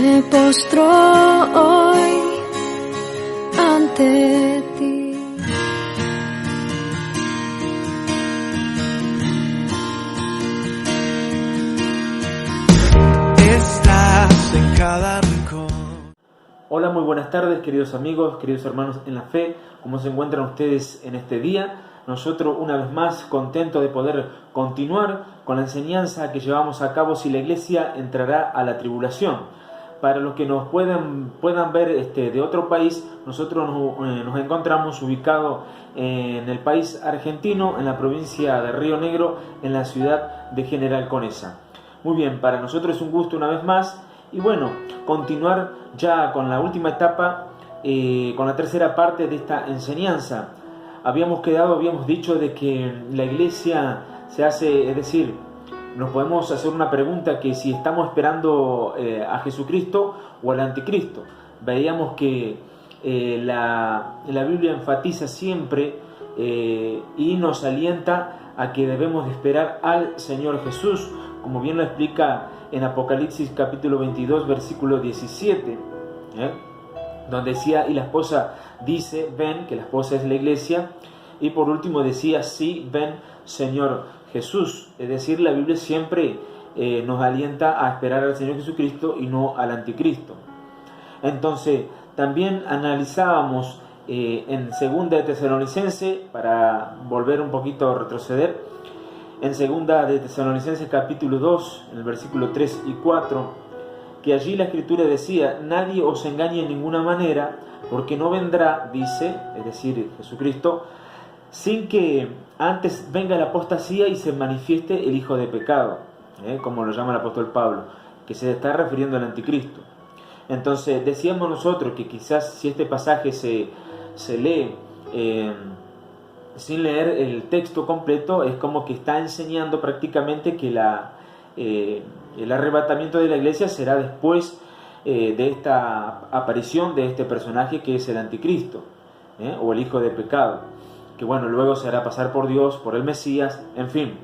Me postro hoy ante ti. Estás en cada rincón. Hola, muy buenas tardes, queridos amigos, queridos hermanos en la fe. ¿Cómo se encuentran ustedes en este día? Nosotros, una vez más, contentos de poder continuar con la enseñanza que llevamos a cabo si la Iglesia entrará a la tribulación. Para los que nos puedan ver de otro país, nosotros nos encontramos ubicados en el país argentino, en la provincia de Río Negro, en la ciudad de General Conesa. Muy bien, para nosotros es un gusto una vez más. Y bueno, continuar ya con la última etapa, con la tercera parte de esta enseñanza. Habíamos dicho de que la Iglesia se hace, es decir, nos podemos hacer una pregunta que si estamos esperando a Jesucristo o al Anticristo. Veíamos que la Biblia enfatiza siempre y nos alienta a que debemos de esperar al Señor Jesús, como bien lo explica en Apocalipsis capítulo 22, versículo 17, donde decía, y la esposa dice, ven, que la esposa es la Iglesia, y por último decía, sí, ven, Señor Jesús. Es decir, la Biblia siempre nos alienta a esperar al Señor Jesucristo y no al Anticristo. Entonces, también analizábamos en Segunda de Tesalonicenses, para volver un poquito a retroceder, en Segunda de Tesalonicenses capítulo 2, en el versículo 3 y 4, que allí la Escritura decía, nadie os engañe en ninguna manera, porque no vendrá, dice, es decir, Jesucristo, sin que antes venga la apostasía y se manifieste el hijo de pecado, como lo llama el apóstol Pablo, que se está refiriendo al Anticristo. Entonces, decíamos nosotros que quizás si este pasaje se lee sin leer el texto completo, es como que está enseñando prácticamente que el arrebatamiento de la iglesia será después de esta aparición de este personaje que es el Anticristo, o el hijo de pecado, que bueno, luego se hará pasar por Dios, por el Mesías, en fin.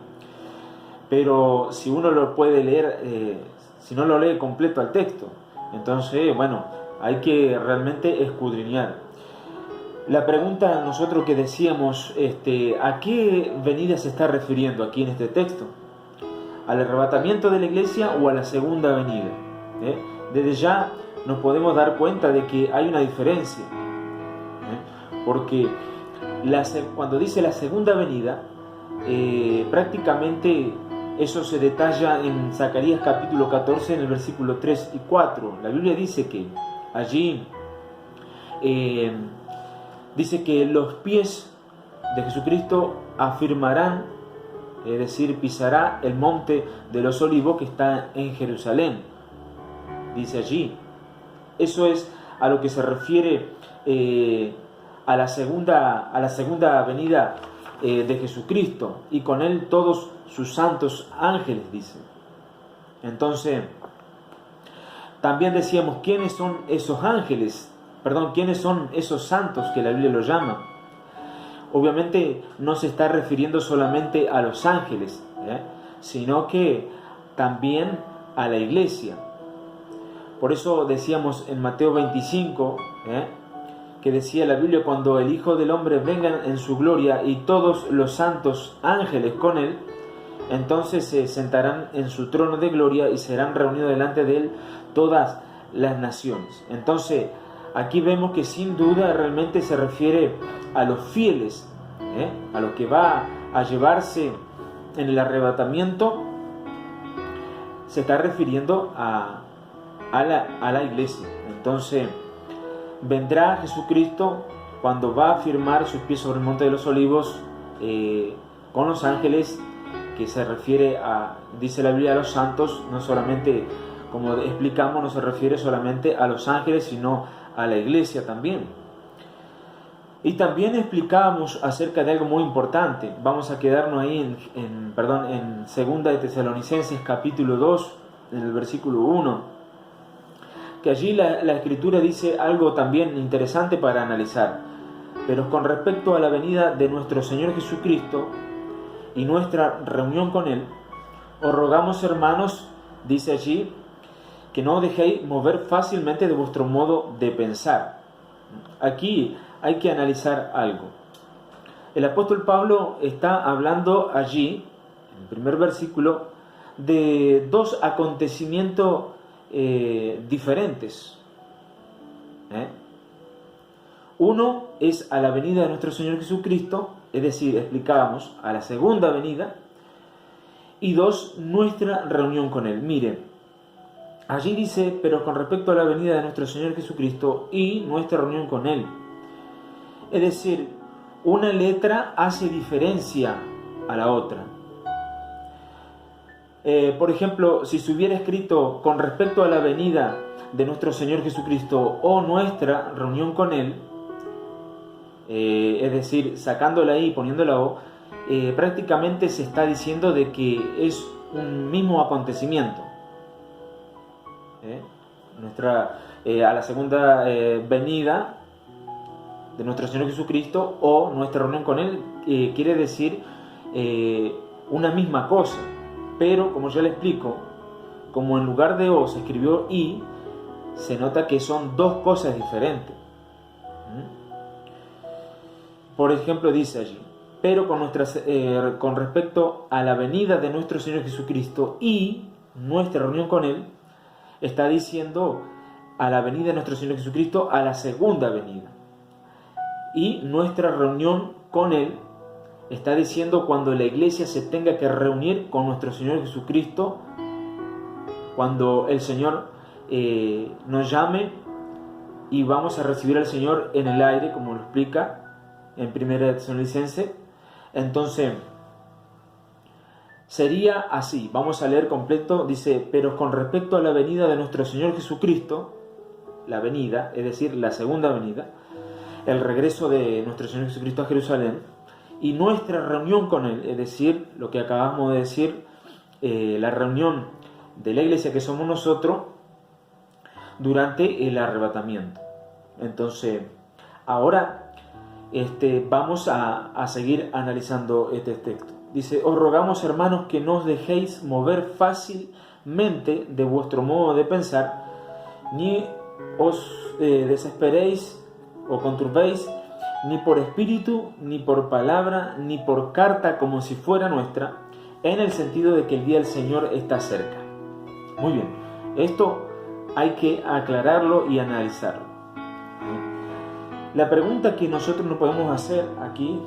Pero si uno lo puede leer, si no lo lee completo al texto, entonces bueno, hay que realmente escudriñar. La pregunta nosotros que decíamos, ¿a qué venida se está refiriendo aquí en este texto? ¿Al arrebatamiento de la iglesia o a la segunda venida? Desde ya nos podemos dar cuenta de que hay una diferencia, porque cuando dice la segunda venida, prácticamente eso se detalla en Zacarías capítulo 14, en el versículo 3 y 4. La Biblia dice que allí dice que los pies de Jesucristo afirmarán, es decir, pisará el monte de los olivos que está en Jerusalén. Dice allí. Eso es a lo que se refiere a la segunda venida de Jesucristo, y con él todos sus santos ángeles, dice. Entonces, también decíamos, ¿quiénes son esos ángeles? ¿Quiénes son esos santos que la Biblia los llama? Obviamente no se está refiriendo solamente a los ángeles, sino que también a la iglesia. Por eso decíamos en Mateo 25, que decía la Biblia, cuando el Hijo del Hombre venga en su gloria y todos los santos ángeles con él, entonces se sentarán en su trono de gloria y serán reunidos delante de él todas las naciones. Entonces, aquí vemos que sin duda realmente se refiere a los fieles, a los que va a llevarse en el arrebatamiento. Se está refiriendo a la iglesia. Entonces, vendrá Jesucristo cuando va a firmar sus pies sobre el monte de los olivos con los ángeles, que se refiere dice la Biblia, a los santos. No solamente, como explicamos, no se refiere solamente a los ángeles, sino a la iglesia también. Y también explicábamos acerca de algo muy importante. Vamos a quedarnos ahí en Segunda de Tesalonicenses capítulo 2, en el versículo 1, que allí la Escritura dice algo también interesante para analizar. Pero con respecto a la venida de nuestro Señor Jesucristo y nuestra reunión con Él, os rogamos, hermanos, dice allí, que no os dejéis mover fácilmente de vuestro modo de pensar. Aquí hay que analizar algo. El apóstol Pablo está hablando allí, en el primer versículo, de dos acontecimientos diferentes. Uno es a la venida de nuestro Señor Jesucristo, es decir, explicábamos, a la segunda venida, y dos, nuestra reunión con Él. Miren, allí dice, pero con respecto a la venida de nuestro Señor Jesucristo y nuestra reunión con Él. Es decir, una letra hace diferencia a la otra. Por ejemplo, si se hubiera escrito con respecto a la venida de nuestro Señor Jesucristo o nuestra reunión con Él, es decir, sacándola I y poniéndola O, prácticamente se está diciendo de que es un mismo acontecimiento. A la segunda venida de nuestro Señor Jesucristo o nuestra reunión con Él quiere decir una misma cosa, pero como ya le explico, como en lugar de O se escribió I, se nota que son dos cosas diferentes. Por ejemplo, dice allí, pero con respecto a la venida de nuestro Señor Jesucristo y nuestra reunión con Él, está diciendo a la venida de nuestro Señor Jesucristo, a la segunda venida. Y nuestra reunión con Él está diciendo cuando la iglesia se tenga que reunir con nuestro Señor Jesucristo, cuando el Señor nos llame y vamos a recibir al Señor en el aire, como lo explica en 1 Tesalonicenses. Entonces, sería así. Vamos a leer completo. Dice, pero con respecto a la venida de nuestro Señor Jesucristo, la venida, es decir, la segunda venida, el regreso de nuestro Señor Jesucristo a Jerusalén, y nuestra reunión con Él, es decir, lo que acabamos de decir, la reunión de la iglesia que somos nosotros durante el arrebatamiento. Entonces, ahora vamos a seguir analizando este texto. Dice, os rogamos, hermanos, que no os dejéis mover fácilmente de vuestro modo de pensar, ni os desesperéis o conturbéis, ni por espíritu, ni por palabra, ni por carta como si fuera nuestra, en el sentido de que el día del Señor está cerca. Muy bien, esto hay que aclararlo y analizarlo. La pregunta que nosotros nos podemos hacer aquí,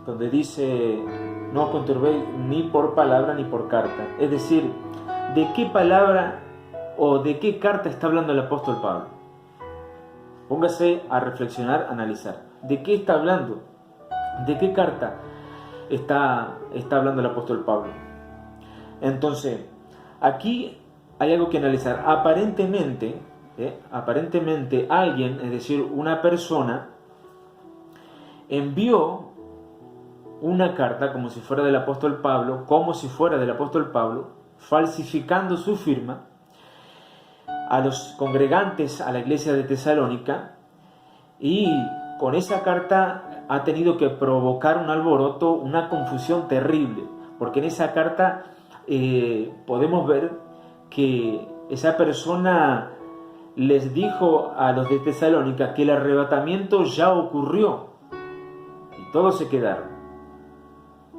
donde dice, no os conturbéis ni por palabra ni por carta, es decir, ¿de qué palabra o de qué carta está hablando el apóstol Pablo? Póngase a reflexionar, a analizar. ¿De qué está hablando? ¿De qué carta está hablando el apóstol Pablo? Entonces, aquí hay algo que analizar. Aparentemente alguien, es decir, una persona, envió una carta como si fuera del apóstol Pablo, falsificando su firma, a los congregantes, a la iglesia de Tesalónica, y con esa carta ha tenido que provocar un alboroto, una confusión terrible, porque en esa carta podemos ver que esa persona les dijo a los de Tesalónica que el arrebatamiento ya ocurrió, y todos se quedaron.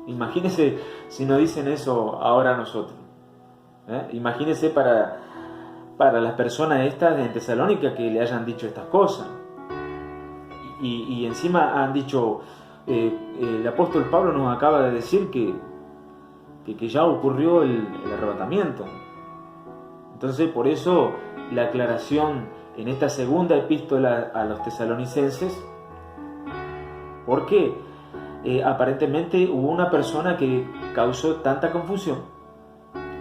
Imagínense si nos dicen eso ahora a nosotros. Imagínense para las personas estas de Tesalónica que le hayan dicho estas cosas. Y encima han dicho, el apóstol Pablo nos acaba de decir que ya ocurrió el arrebatamiento. Entonces, por eso la aclaración en esta segunda epístola a los tesalonicenses, porque aparentemente hubo una persona que causó tanta confusión,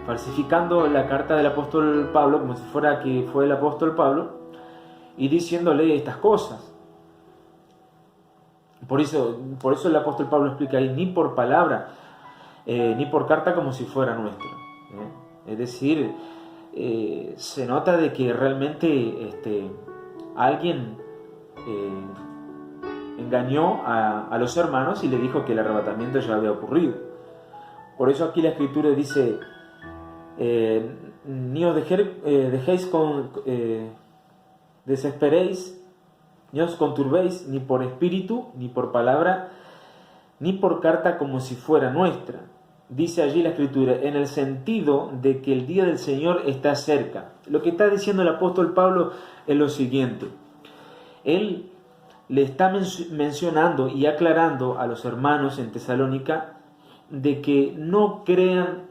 falsificando la carta del apóstol Pablo como si fuera que fue el apóstol Pablo, y diciéndole estas cosas. Por eso el apóstol Pablo explica ahí, ni por palabra, ni por carta como si fuera nuestra. Es decir, se nota de que realmente alguien engañó a los hermanos y le dijo que el arrebatamiento ya había ocurrido. Por eso aquí la escritura dice, Ni os dejéis desesperéis, ni os conturbéis, ni por espíritu, ni por palabra, ni por carta como si fuera nuestra. Dice allí la Escritura, en el sentido de que el día del Señor está cerca. Lo que está diciendo el apóstol Pablo es lo siguiente. Él le está mencionando y aclarando a los hermanos en Tesalónica de que no crean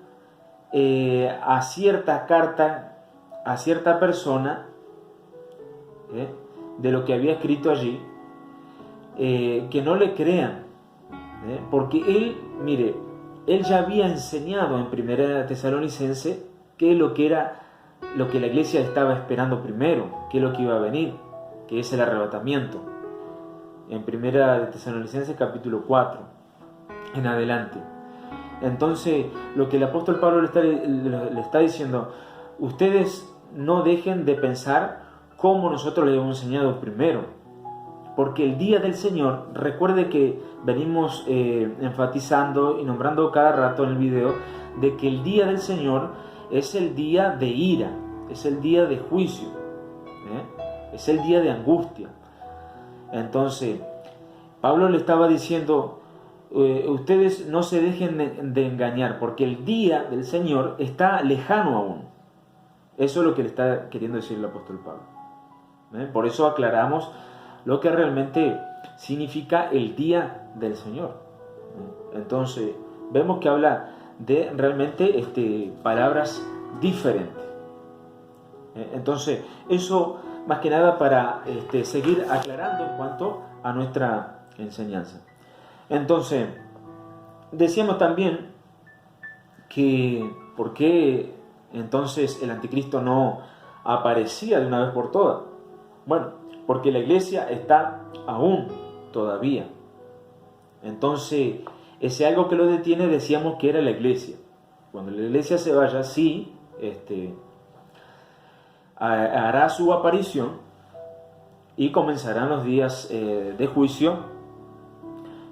a cierta carta, a cierta persona, de lo que había escrito allí, que no le crean, porque él, mire, él ya había enseñado en Primera Tesalonicense qué es lo que la iglesia estaba esperando primero, qué es lo que iba a venir, que es el arrebatamiento. En Primera Tesalonicense capítulo 4 en adelante. Entonces, lo que el apóstol Pablo le está diciendo, ustedes no dejen de pensar como nosotros les hemos enseñado primero, porque el día del Señor, recuerde que venimos enfatizando y nombrando cada rato en el video, de que el día del Señor es el día de ira, es el día de juicio, es el día de angustia. Entonces, Pablo le estaba diciendo, ustedes no se dejen de engañar, porque el día del Señor está lejano aún. Eso es lo que le está queriendo decir el apóstol Pablo. Por eso aclaramos lo que realmente significa el día del Señor. Entonces, vemos que habla de realmente palabras diferentes. Entonces, eso más que nada para seguir aclarando en cuanto a nuestra enseñanza. Entonces, decíamos también que ¿por qué entonces el anticristo no aparecía de una vez por todas? Bueno, porque la iglesia está aún todavía. Entonces, ese algo que lo detiene, decíamos que era la iglesia. Cuando la iglesia se vaya, sí, hará su aparición y comenzarán los días de juicio.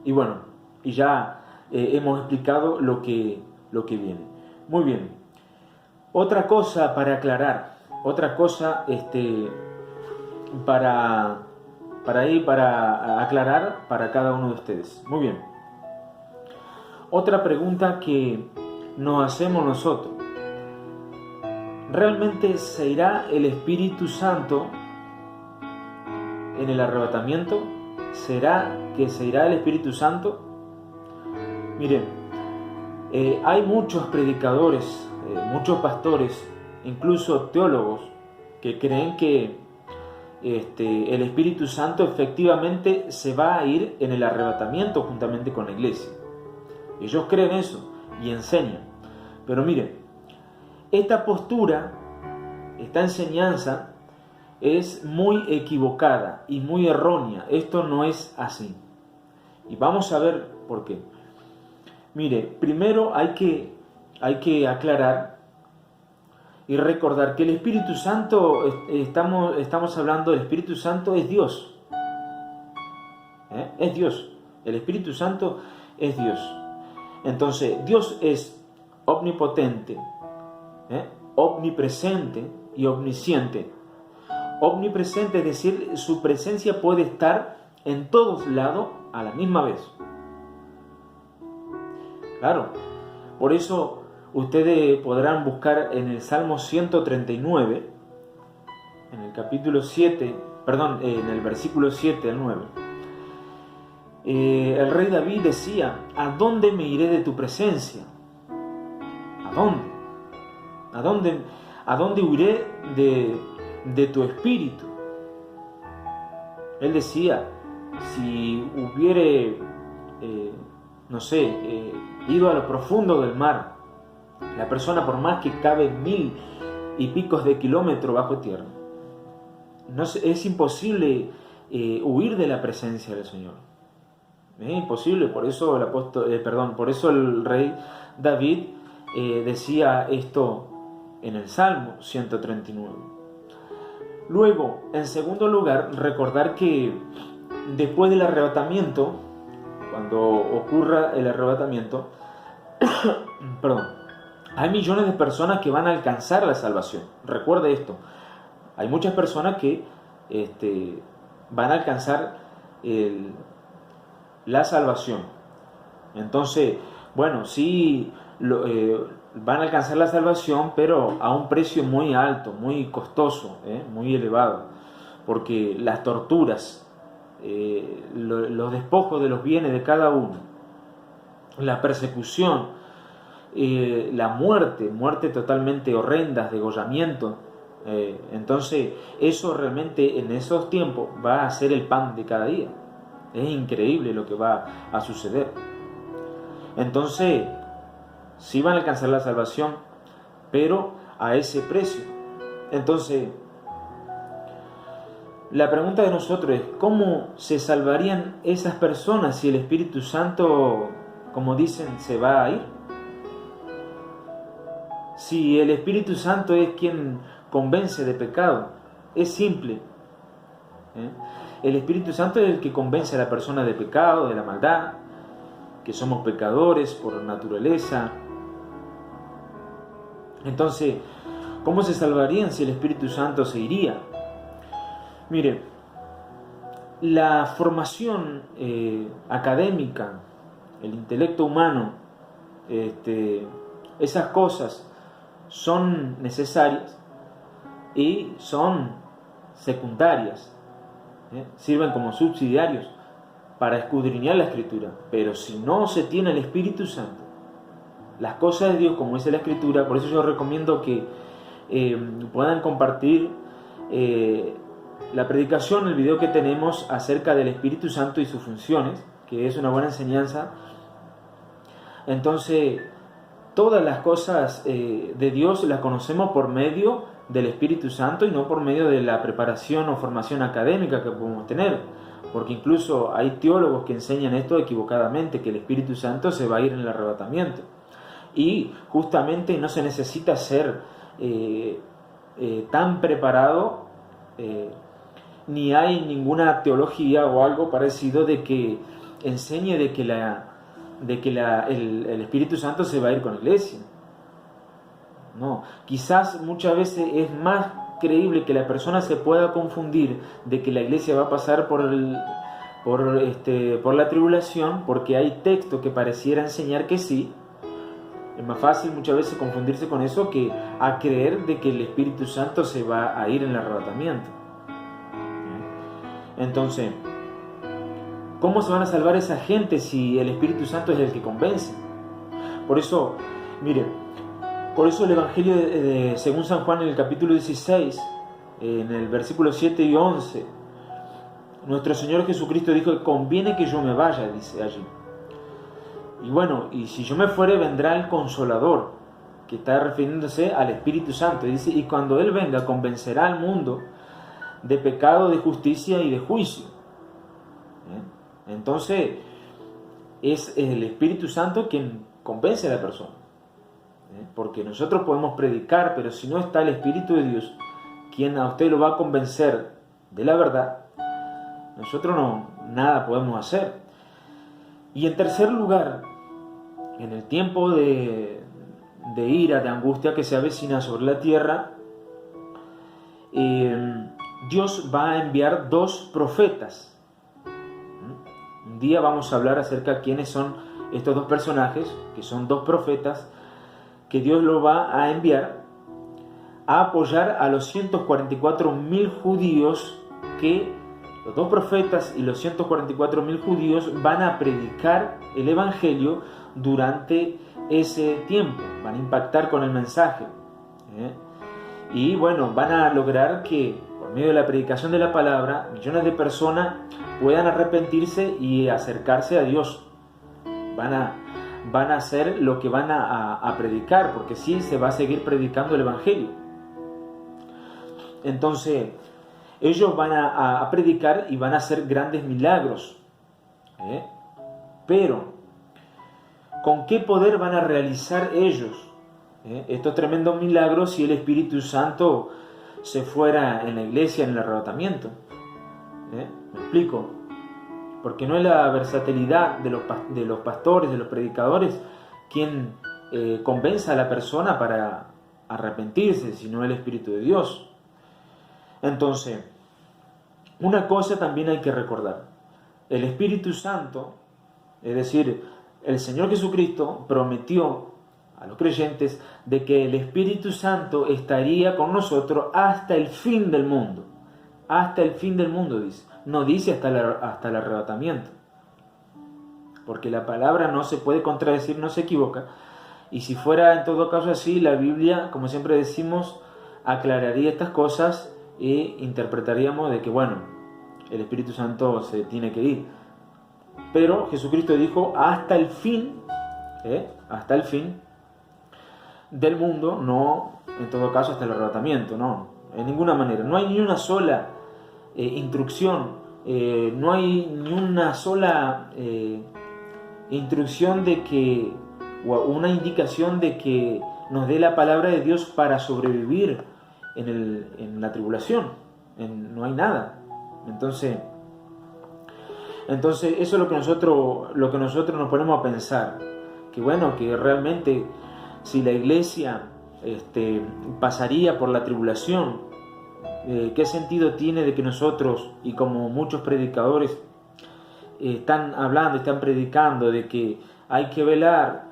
Y bueno, y ya hemos explicado lo que viene. Muy bien. Otra cosa para aclarar, otra cosa para aclarar para cada uno de ustedes. Muy bien. Otra pregunta que nos hacemos nosotros. ¿Realmente se irá el Espíritu Santo en el arrebatamiento? ¿Será que se irá el Espíritu Santo? Miren, hay muchos predicadores, muchos pastores, incluso teólogos, que creen que el Espíritu Santo efectivamente se va a ir en el arrebatamiento juntamente con la iglesia. Ellos creen eso y enseñan. Pero miren, esta postura, esta enseñanza es muy equivocada y muy errónea. Esto no es así. Y vamos a ver por qué. Mire, primero hay que aclarar y recordar que el Espíritu Santo, estamos hablando del Espíritu Santo, es Dios. Es Dios. El Espíritu Santo es Dios. Entonces, Dios es omnipotente, omnipresente y omnisciente. Omnipresente, es decir, su presencia puede estar en todos lados a la misma vez. Claro, por eso ustedes podrán buscar en el Salmo 139, en el capítulo 7, en el versículo 7 al 9. El rey David decía, ¿a dónde me iré de tu presencia? ¿A dónde? ¿A dónde huiré de tu espíritu? Él decía, si hubiere, ido a lo profundo del mar, la persona por más que cabe 1000 y picos de kilómetros bajo tierra, es imposible huir de la presencia del Señor. Es imposible, por eso el rey David decía esto en el Salmo 139. Luego, en segundo lugar, recordar que después del arrebatamiento, cuando ocurra el arrebatamiento, Hay millones de personas que van a alcanzar la salvación. Recuerde esto. Hay muchas personas que van a alcanzar la salvación. Entonces, bueno, sí van a alcanzar la salvación, pero a un precio muy alto, muy costoso, muy elevado. Porque las torturas, los despojos de los bienes de cada uno, la persecución, la muerte totalmente horrenda, degollamiento. Entonces eso realmente en esos tiempos va a ser el pan de cada día. Es increíble lo que va a suceder. Entonces sí van a alcanzar la salvación, pero a ese precio. Entonces la pregunta de nosotros es: ¿cómo se salvarían esas personas si el Espíritu Santo, como dicen, se va a ir? Si el Espíritu Santo es quien convence de pecado, es simple. El Espíritu Santo es el que convence a la persona de pecado, de la maldad, que somos pecadores por naturaleza. Entonces, ¿cómo se salvarían si el Espíritu Santo se iría? Mire, la formación académica, el intelecto humano, esas cosas son necesarias y son secundarias, sirven como subsidiarios para escudriñar la Escritura. Pero si no se tiene el Espíritu Santo, las cosas de Dios, como dice la Escritura, por eso yo recomiendo que puedan compartir la predicación, el video que tenemos acerca del Espíritu Santo y sus funciones, que es una buena enseñanza. Entonces, todas las cosas de Dios las conocemos por medio del Espíritu Santo y no por medio de la preparación o formación académica que podemos tener, porque incluso hay teólogos que enseñan esto equivocadamente, que el Espíritu Santo se va a ir en el arrebatamiento, y justamente no se necesita ser tan preparado, ni hay ninguna teología o algo parecido de que enseñe de que el Espíritu Santo se va a ir con la iglesia. No, quizás muchas veces es más creíble que la persona se pueda confundir de que la iglesia va a pasar por la tribulación, porque hay textos que pareciera enseñar que sí. Es más fácil muchas veces confundirse con eso que a creer de que el Espíritu Santo se va a ir en el arrebatamiento. Entonces, ¿cómo se van a salvar esa gente si el Espíritu Santo es el que convence? Por eso, mire, por eso el Evangelio según San Juan en el capítulo 16, en el versículo 7 y 11, nuestro Señor Jesucristo dijo: conviene que yo me vaya, dice allí. Y bueno, y si yo me fuere, vendrá el Consolador, que está refiriéndose al Espíritu Santo. Y dice: y cuando Él venga, convencerá al mundo de pecado, de justicia y de juicio. Entonces, es el Espíritu Santo quien convence a la persona. Porque nosotros podemos predicar, pero si no está el Espíritu de Dios, quien a usted lo va a convencer de la verdad, nosotros nada podemos hacer. Y en tercer lugar, en el tiempo de ira, de angustia que se avecina sobre la tierra, Dios va a enviar 2 profetas. Un día vamos a hablar acerca de quiénes son estos 2 personajes, que son 2 profetas, que Dios lo va a enviar a apoyar a los 144.000 judíos, que los 2 profetas y los 144.000 judíos van a predicar el Evangelio durante ese tiempo, van a impactar con el mensaje. Y bueno, van a lograr que por medio de la predicación de la palabra millones de personas puedan arrepentirse y acercarse a Dios. Van a hacer lo que van a predicar, porque sí se va a seguir predicando el Evangelio. Entonces, ellos van a predicar y van a hacer grandes milagros. Pero, ¿con qué poder van a realizar ellos estos tremendos milagros si el Espíritu Santo se fuera en la iglesia en el arrebatamiento? ¿Me explico? Porque no es la versatilidad de los pastores, de los predicadores, quien convenza a la persona para arrepentirse, sino el Espíritu de Dios. Entonces, una cosa también hay que recordar: el Espíritu Santo, es decir, el Señor Jesucristo prometió a los creyentes de que el Espíritu Santo estaría con nosotros hasta el fin del mundo. Hasta el fin del mundo, dice. No dice hasta el arrebatamiento. Porque la palabra no se puede contradecir, no se equivoca. Y si fuera en todo caso así, la Biblia, como siempre decimos, aclararía estas cosas e interpretaríamos de que, bueno, el Espíritu Santo se tiene que ir. Pero Jesucristo dijo hasta el fin, hasta el fin del mundo, no en todo caso hasta el arrebatamiento, no, en ninguna manera. No hay ni una sola instrucción, no hay ni una sola instrucción de que, o una indicación de que nos dé la palabra de Dios para sobrevivir en la tribulación. No hay nada. Entonces eso es lo que nosotros nos ponemos a pensar, que bueno, que realmente si la iglesia pasaría por la tribulación, ¿qué sentido tiene de que nosotros, y como muchos predicadores están hablando, están predicando de que hay que velar,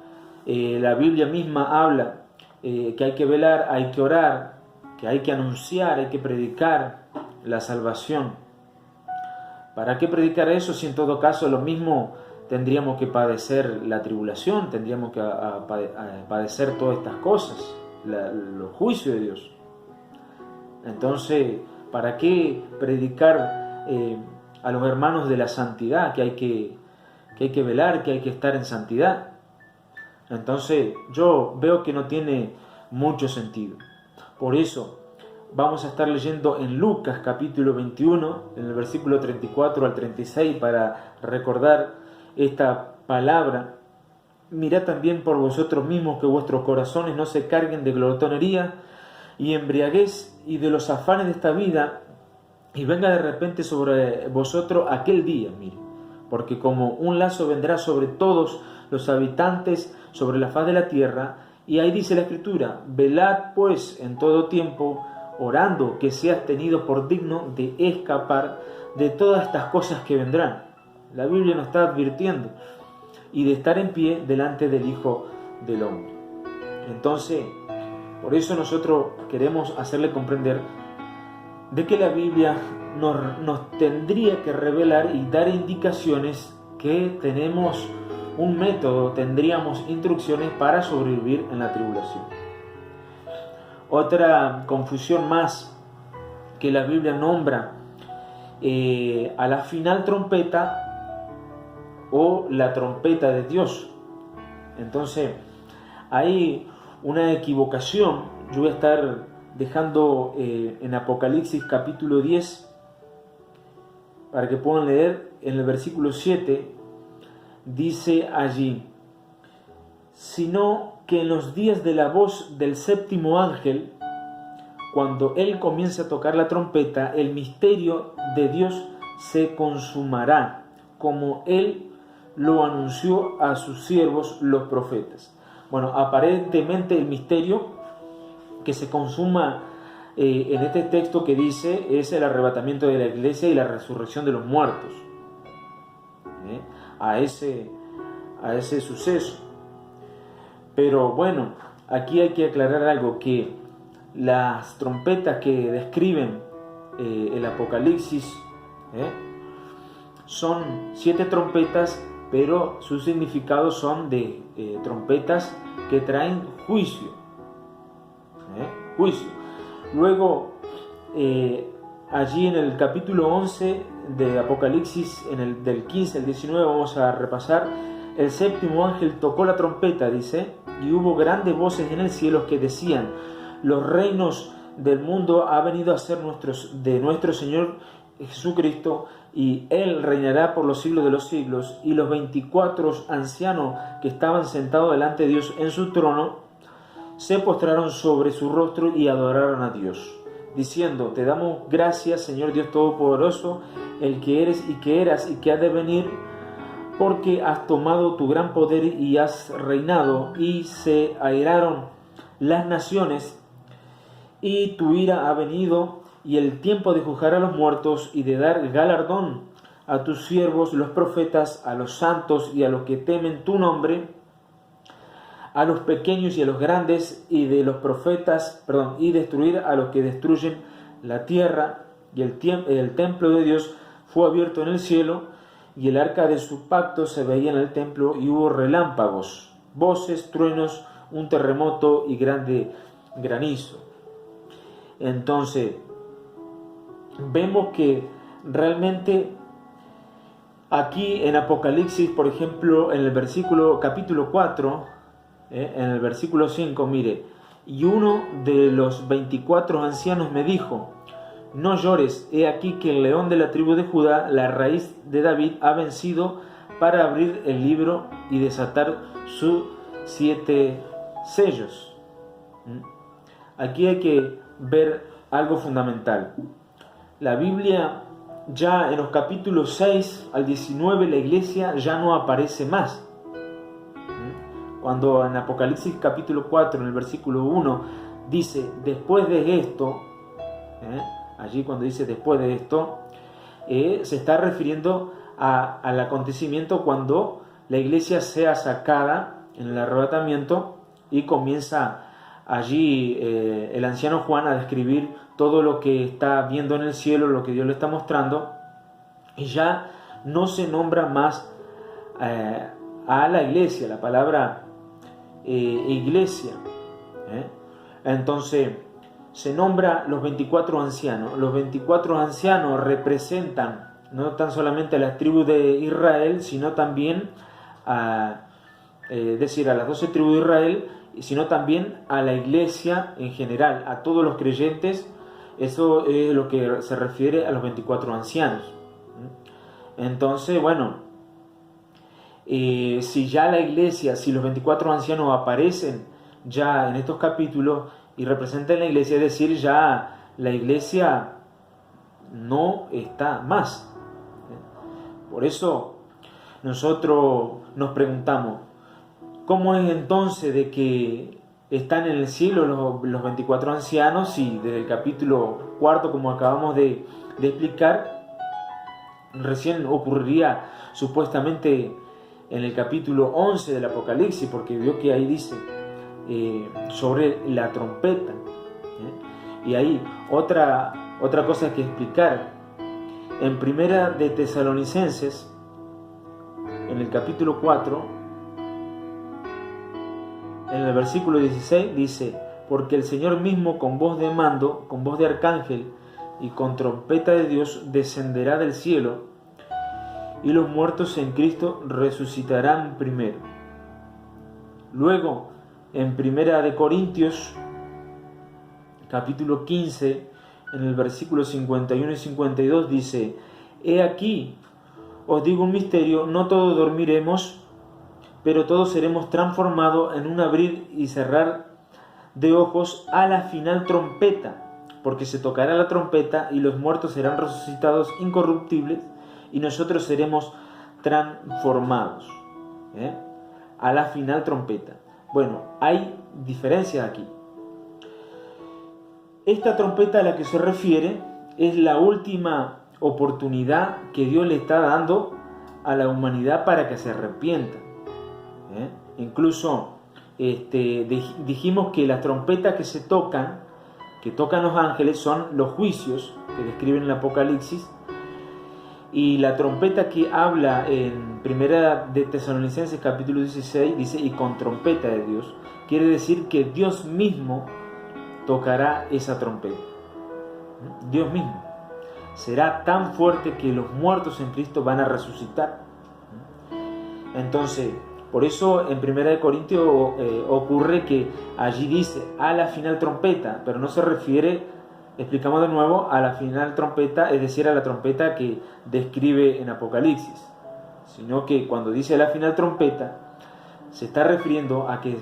la Biblia misma habla que hay que velar, hay que orar, que hay que anunciar, hay que predicar la salvación? ¿Para qué predicar eso si en todo caso lo mismo tendríamos que padecer la tribulación, tendríamos que padecer todas estas cosas, los juicios de Dios? Entonces, ¿para qué predicar a los hermanos de la santidad, que hay que velar, que hay que estar en santidad? Entonces, yo veo que no tiene mucho sentido. Por eso, vamos a estar leyendo en Lucas capítulo 21, en el versículo 34 al 36, para recordar esta palabra. Mirad también por vosotros mismos que vuestros corazones no se carguen de glotonería y embriaguez y de los afanes de esta vida, y venga de repente sobre vosotros aquel día, mire, porque como un lazo vendrá sobre todos los habitantes sobre la faz de la tierra. Y ahí dice la Escritura: velad pues en todo tiempo, orando que seas tenido por digno de escapar de todas estas cosas que vendrán. La Biblia nos está advirtiendo, y de estar en pie delante del Hijo del Hombre. Entonces, por eso nosotros queremos hacerle comprender de que la Biblia nos tendría que revelar y dar indicaciones, que tenemos un método, tendríamos instrucciones para sobrevivir en la tribulación. Otra confusión más que la Biblia nombra a la final trompeta, o la trompeta de Dios. Entonces hay una equivocación. Yo voy a estar dejando en Apocalipsis capítulo 10 para que puedan leer. En el versículo 7 dice allí: sino que en los días de la voz del séptimo ángel, cuando él comience a tocar la trompeta, el misterio de Dios se consumará, como él lo anunció a sus siervos los profetas. Bueno, aparentemente el misterio que se consuma en este texto que dice es el arrebatamiento de la iglesia y la resurrección de los muertos. A ese suceso. Pero bueno, aquí hay que aclarar algo, que las trompetas que describen el Apocalipsis son 7 trompetas, pero sus significados son de trompetas que traen juicio. Juicio. Luego, allí en el capítulo 11 de Apocalipsis, del 15 al 19, vamos a repasar: el séptimo ángel tocó la trompeta, dice, y hubo grandes voces en el cielo que decían: los reinos del mundo ha venido a ser de nuestro Señor Jesucristo, y Él reinará por los siglos de los siglos. Y los 24 ancianos que estaban sentados delante de Dios en su trono se postraron sobre su rostro y adoraron a Dios, diciendo: te damos gracias, Señor Dios Todopoderoso, el que eres y que eras y que ha de venir, porque has tomado tu gran poder y has reinado, y se airaron las naciones, y tu ira ha venido, y el tiempo de juzgar a los muertos y de dar galardón a tus siervos los profetas, a los santos y a los que temen tu nombre, a los pequeños y a los grandes, y de los profetas, y destruir a los que destruyen la tierra. Y el templo de Dios fue abierto en el cielo, y el arca de su pacto se veía en el templo, y hubo relámpagos, voces, truenos, un terremoto y grande granizo. Entonces, vemos que realmente aquí en Apocalipsis, por ejemplo, en el capítulo 4, en el versículo 5, mire, y uno de los 24 ancianos me dijo: no llores, he aquí que el león de la tribu de Judá, la raíz de David, ha vencido para abrir el libro y desatar sus 7 sellos. Aquí hay que ver algo fundamental. La Biblia, ya en los capítulos 6 al 19, la iglesia ya no aparece más. Cuando en Apocalipsis capítulo 4, en el versículo 1, dice, después de esto, allí cuando dice después de esto, se está refiriendo al acontecimiento cuando la iglesia sea sacada en el arrebatamiento, y comienza allí el anciano Juan a describir todo lo que está viendo en el cielo, lo que Dios le está mostrando, y ya no se nombra más a la iglesia, la palabra iglesia. Entonces se nombra los 24 ancianos. Los 24 ancianos representan no tan solamente a las tribus de Israel, sino también a las 12 tribus de Israel, sino también a la iglesia en general, a todos los creyentes. Eso es lo que se refiere a los 24 ancianos. Entonces, bueno, si ya la iglesia, si los 24 ancianos aparecen ya en estos capítulos y representan la iglesia, es decir, ya la iglesia no está más. Por eso nosotros nos preguntamos, ¿cómo es entonces de que están en el cielo los 24 ancianos, y desde el capítulo 4, como acabamos de explicar, recién ocurriría supuestamente en el capítulo 11 del Apocalipsis, porque vio que ahí dice sobre la trompeta. Y ahí otra cosa que explicar. En Primera de Tesalonicenses, en el capítulo 4, en el versículo 16, dice: porque el Señor mismo, con voz de mando, con voz de arcángel y con trompeta de Dios, descenderá del cielo, y los muertos en Cristo resucitarán primero. Luego, en Primera de Corintios, capítulo 15, en el versículo 51 y 52, dice: he aquí, os digo un misterio, no todos dormiremos, pero todos seremos transformados en un abrir y cerrar de ojos a la final trompeta, porque se tocará la trompeta y los muertos serán resucitados incorruptibles, y nosotros seremos transformados. A la final trompeta. Bueno, hay diferencias aquí. Esta trompeta a la que se refiere es la última oportunidad que Dios le está dando a la humanidad para que se arrepienta. Incluso dijimos que las trompetas que tocan los ángeles, son los juicios que describen el Apocalipsis, y la trompeta que habla en Primera de Tesalonicenses capítulo 16 dice: y con trompeta de Dios, quiere decir que Dios mismo tocará esa trompeta. Dios mismo será tan fuerte que los muertos en Cristo van a resucitar. Entonces, por eso en Primera de Corintios ocurre que allí dice a la final trompeta, pero no se refiere, explicamos de nuevo, a la final trompeta, es decir, a la trompeta que describe en Apocalipsis, sino que cuando dice a la final trompeta, se está refiriendo a que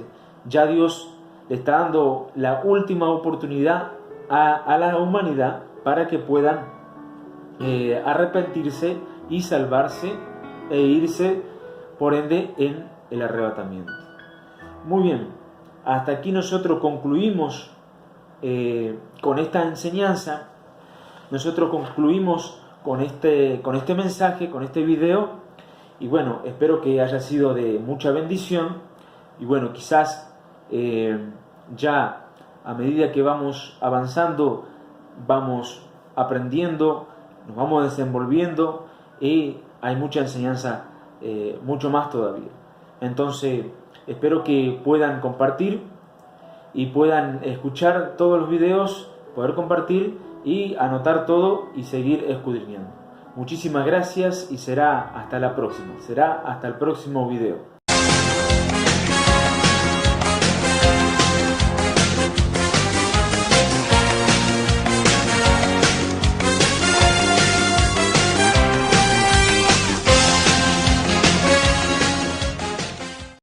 ya Dios le está dando la última oportunidad a la humanidad para que puedan arrepentirse y salvarse e irse por ende en el arrebatamiento. Muy bien, hasta aquí nosotros concluimos con esta enseñanza, nosotros concluimos con este mensaje, con este video, y bueno, espero que haya sido de mucha bendición, y bueno, quizás ya a medida que vamos avanzando, vamos aprendiendo, nos vamos desenvolviendo, y hay mucha enseñanza, mucho más todavía. Entonces, espero que puedan compartir y puedan escuchar todos los videos, poder compartir y anotar todo y seguir escudriñando. Muchísimas gracias y será hasta la próxima. Será hasta el próximo video.